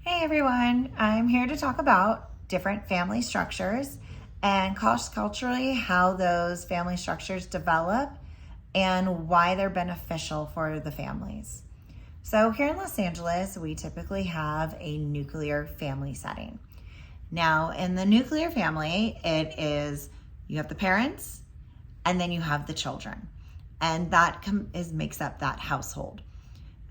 Hey everyone, I'm here to talk about different family structures and culturally how those family structures develop and why they're beneficial for the families. So, here in Los Angeles, we typically have a nuclear family setting. Now, in the nuclear family, it is you have the parents and then you have the children, and that makes up that household.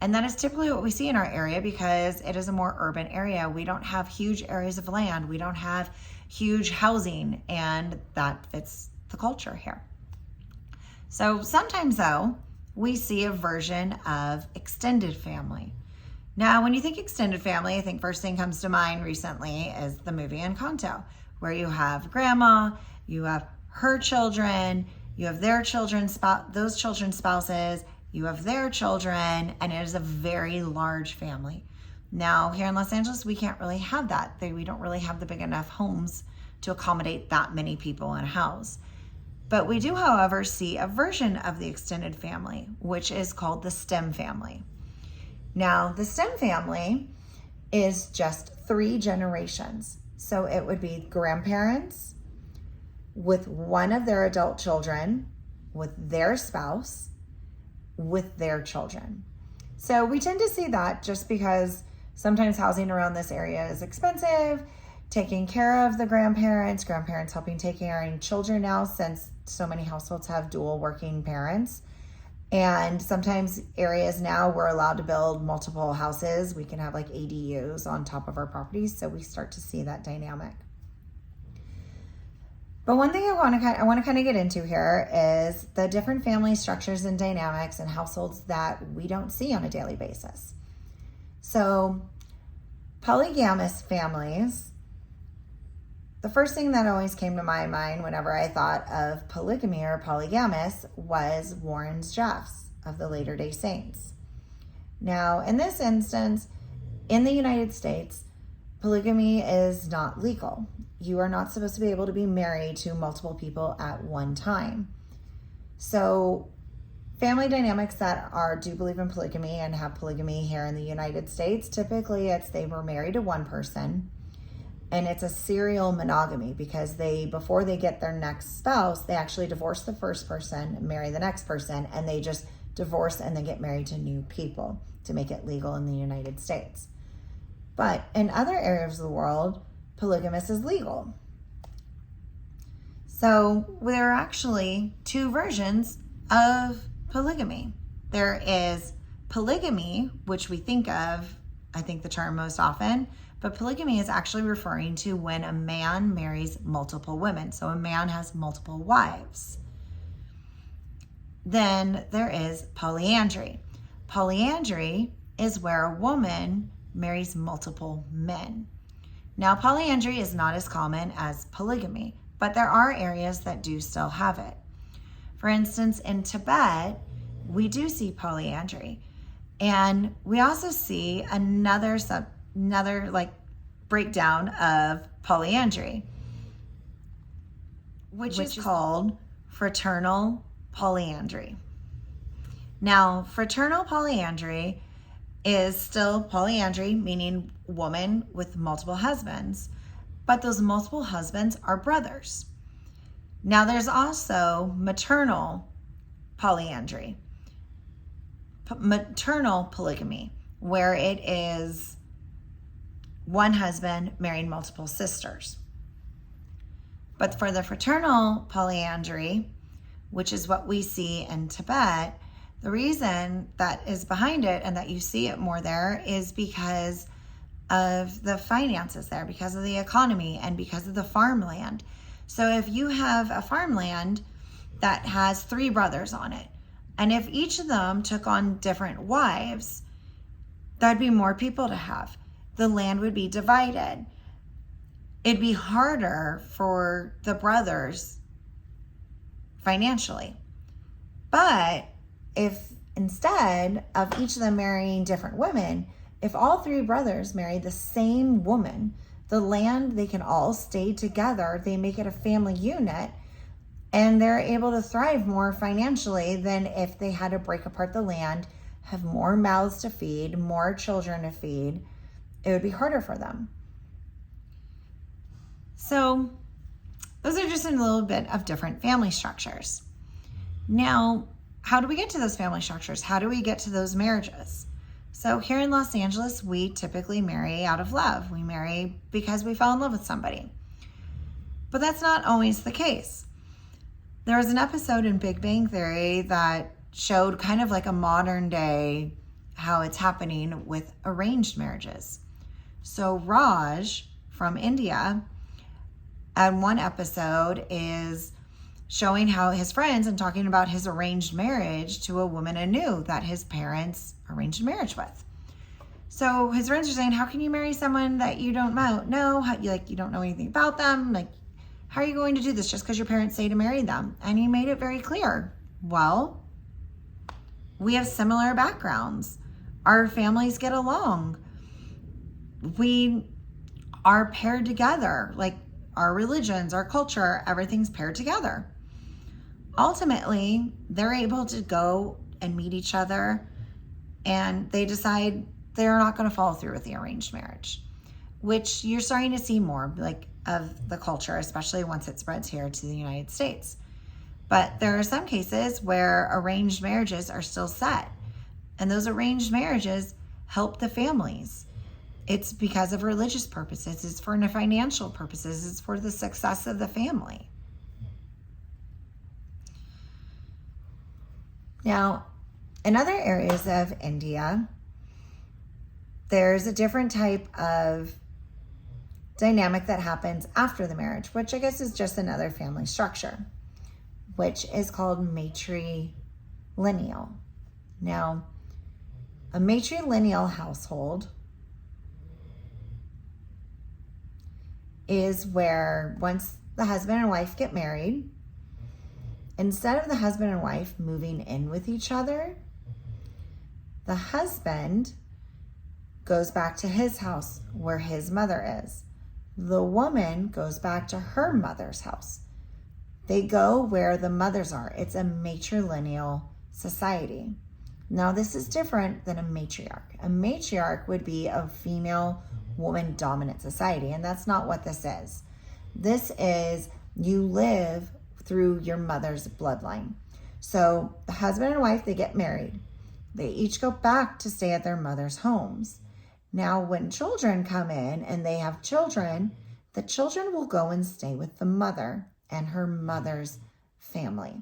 And that is typically what we see in our area because it is a more urban area. We don't have huge areas of land. We don't have huge housing, and that fits the culture here. So sometimes, though, we see a version of extended family. Now, when you think extended family, I think first thing comes to mind recently is the movie Encanto, where you have grandma, you have her children, you have their children, those children's spouses, you have their children, and it is a very large family. Now, here in Los Angeles, we can't really have that. We don't really have the big enough homes to accommodate that many people in a house. But we do, however, see a version of the extended family, which is called the STEM family. Now, the STEM family is just 3 generations. So it would be grandparents with one of their adult children, with their spouse, with their children. So we tend to see that just because sometimes housing around this area is expensive, taking care of the grandparents helping take care of children now since so many households have dual working parents. And sometimes areas now we're allowed to build multiple houses. We can have like ADUs on top of our properties, so we start to see that dynamic. But one thing I want to kind of get into here is the different family structures and dynamics and households that we don't see on a daily basis. So, polygamous families, the first thing that always came to my mind whenever I thought of polygamy or polygamous was Warren Jeffs of the Latter-day Saints. Now, in this instance, in the United States, polygamy is not legal. You are not supposed to be able to be married to multiple people at one time. So family dynamics that do believe in polygamy and have polygamy here in the United States, typically they were married to one person, and it's a serial monogamy because before they get their next spouse, they actually divorce the first person, marry the next person, and they just divorce and then get married to new people to make it legal in the United States. But in other areas of the world, polygamous is legal. So there are actually 2 versions of polygamy. There is polygamy, which we think of, I think the term most often, but polygamy is actually referring to when a man marries multiple women. So a man has multiple wives. Then there is polyandry. Polyandry is where a woman marries multiple men. Now, polyandry is not as common as polygamy, but there are areas that do still have it. For instance, in Tibet, we do see polyandry. And we also see another breakdown of polyandry, which is called fraternal polyandry. Now, fraternal polyandry is still polyandry, meaning woman with multiple husbands, but those multiple husbands are brothers. Now there's also maternal polyandry, maternal polygamy, where it is one husband marrying multiple sisters. But for the fraternal polyandry, which is what we see in Tibet, the reason that is behind it and that you see it more there is because of the finances there, because of the economy, and because of the farmland. So if you have a farmland that has 3 brothers on it, and if each of them took on different wives, that'd be more people to have. The land would be divided. It'd be harder for the brothers financially. But if instead of each of them marrying different women, if all 3 brothers marry the same woman, the land, they can all stay together. They make it a family unit, and they're able to thrive more financially than if they had to break apart the land, have more mouths to feed, more children to feed, it would be harder for them. So those are just a little bit of different family structures. Now, how do we get to those family structures? How do we get to those marriages? So here in Los Angeles, we typically marry out of love. We marry because we fell in love with somebody. But that's not always the case. There was an episode in Big Bang Theory that showed kind of like a modern day how it's happening with arranged marriages. So Raj from India, and one episode is showing how his friends and talking about his arranged marriage to a woman anew that his parents arranged a marriage with. So his friends are saying, how can you marry someone that you don't know? You don't know anything about them. Like, how are you going to do this just because your parents say to marry them? And he made it very clear. Well, we have similar backgrounds. Our families get along. We are paired together. Like, our religions, our culture, everything's paired together. Ultimately, they're able to go and meet each other, and they decide they're not going to follow through with the arranged marriage, which you're starting to see more like of the culture, especially once it spreads here to the United States. But there are some cases where arranged marriages are still set, and those arranged marriages help the families. It's because of religious purposes, it's for financial purposes, it's for the success of the family. Now, in other areas of India, there's a different type of dynamic that happens after the marriage, which I guess is just another family structure, which is called matrilineal. Now, a matrilineal household is where once the husband and wife get married, instead of the husband and wife moving in with each other, the husband goes back to his house where his mother is. The woman goes back to her mother's house. They go where the mothers are. It's a matrilineal society. Now, this is different than a matriarch. A matriarch would be a female woman dominant society, and that's not what this is. This is you live through your mother's bloodline. So the husband and wife, they get married. They each go back to stay at their mother's homes. Now, when children come in and they have children, the children will go and stay with the mother and her mother's family.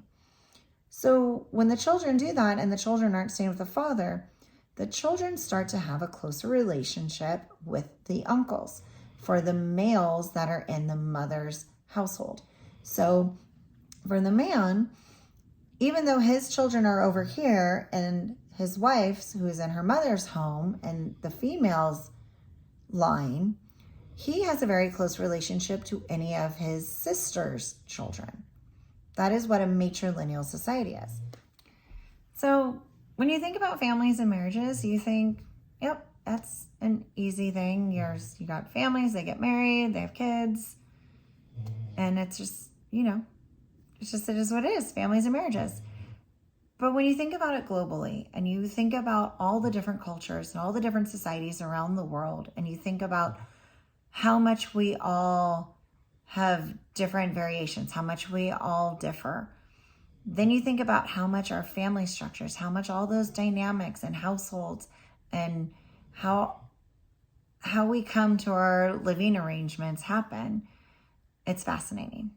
So when the children do that and the children aren't staying with the father, the children start to have a closer relationship with the uncles for the males that are in the mother's household. So for the man, even though his children are over here and his wife's, who is in her mother's home, and the female's line, he has a very close relationship to any of his sister's children. That is what a matrilineal society is. So when you think about families and marriages, you think, yep, that's an easy thing. You got families, they get married, they have kids, and it's just, it is what it is, families and marriages. But when you think about it globally, and you think about all the different cultures and all the different societies around the world, and you think about how much we all have different variations, how much we all differ, then you think about how much our family structures, how much all those dynamics and households, and how we come to our living arrangements happen. It's fascinating.